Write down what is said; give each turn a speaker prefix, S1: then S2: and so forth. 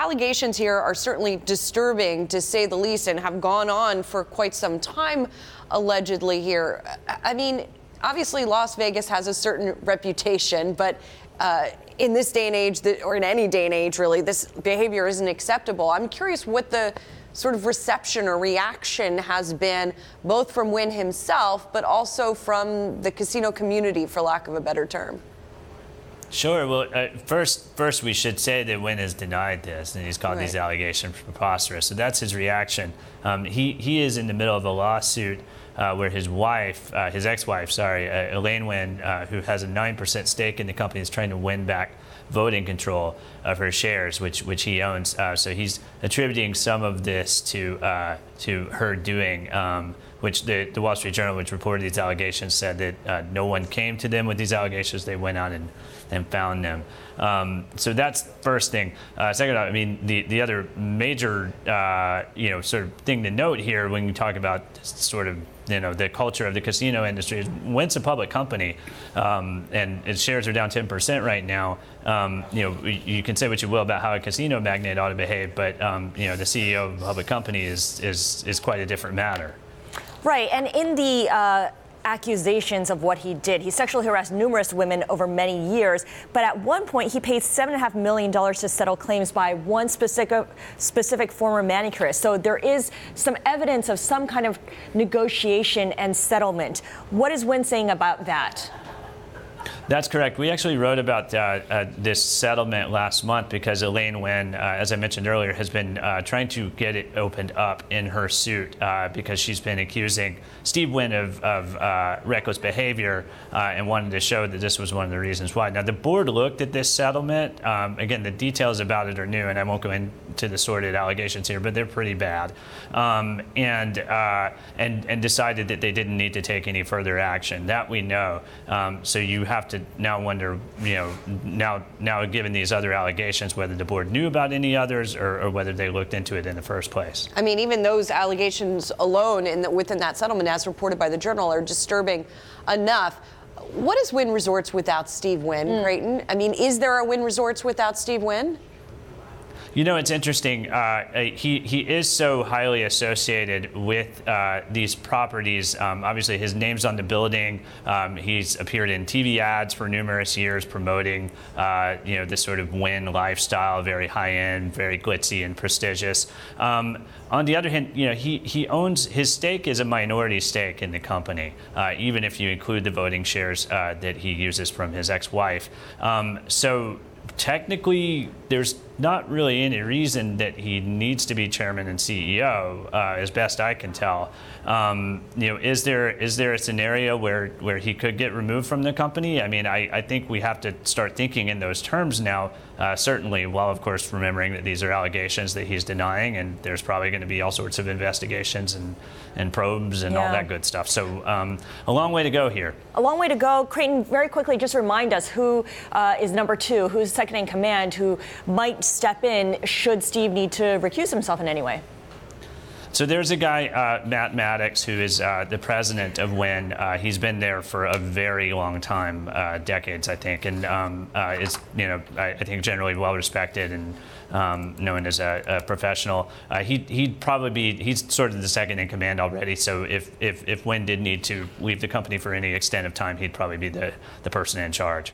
S1: allegations here are certainly disturbing, to say the least, and have gone on for quite some time, allegedly here. I mean, obviously Las Vegas has a certain reputation, but in this day and age, or in any day and age, really, this behavior isn't acceptable. I'm curious what the sort of reception or reaction has been, both from Wynn himself, but also from the casino community, for lack of a better term.
S2: Sure. Well, first we should say that Wynn has denied this, and he's called these allegations preposterous. So that's his reaction. He is in the middle of a lawsuit where his wife, his ex-wife, Elaine Wynn, who has a 9% stake in the company, is trying to win back voting control of her shares, which he owns. So he's attributing some of this to her doing, which the Wall Street Journal, which reported these allegations, said that no one came to them with these allegations. They went out and found them. So that's first thing. Second, I mean, the other major, sort of thing to note here when you talk about sort of, the culture of the casino industry is Wynn's a public company, and its shares are down 10% right now. You can say what you will about how a casino magnate ought to behave, but the CEO of a public company is quite a different matter.
S3: Right, and in the accusations of what he did, he sexually harassed numerous women over many years, but at one point he paid $7.5 million to settle claims by one specific former manicurist. So there is some evidence of some kind of negotiation and settlement. What is Wynn saying about that?
S2: That's correct. We actually wrote about this settlement last month because Elaine Wynn, as I mentioned earlier, has been trying to get it opened up in her suit because she's been accusing Steve Wynn of reckless behavior and wanted to show that this was one of the reasons why. Now, the board looked at this settlement. Again, the details about it are new, and I won't go into the sordid allegations here, but they're pretty bad, and decided that they didn't need to take any further action. That we know. So you have to now wonder, now given these other allegations, whether the board knew about any others or whether they looked into it in the first place.
S1: I mean, even those allegations alone within that settlement, as reported by the Journal, are disturbing enough. What is Wynn Resorts without Steve Wynn, Crayton? I mean, is there a Wynn Resorts without Steve Wynn?
S2: It's interesting. He is so highly associated with these properties. Obviously, his name's on the building. He's appeared in TV ads for numerous years promoting, this sort of Wynn lifestyle, very high-end, very glitzy and prestigious. On the other hand, he owns, his stake is a minority stake in the company, even if you include the voting shares that he uses from his ex-wife. So technically, there's not really any reason that he needs to be chairman and CEO, as best I can tell. Is there a scenario where he could get removed from the company? I mean, I think we have to start thinking in those terms now, certainly, while of course remembering that these are allegations that he's denying, and there's probably going to be all sorts of investigations and probes and all that good stuff. So a long way to go here.
S3: A long way to go. Crayton, very quickly, just remind us who is number two, who's second in command, who might step in should Steve need to recuse himself in any way.
S2: So there's a guy, Matt Maddox, who is the president of Wynn. He's been there for a very long time, decades, I think, and is, I think generally well respected and known as a professional. He'd probably be, he's sort of the second in command already. So if Wynn did need to leave the company for any extent of time, he'd probably be the person in charge.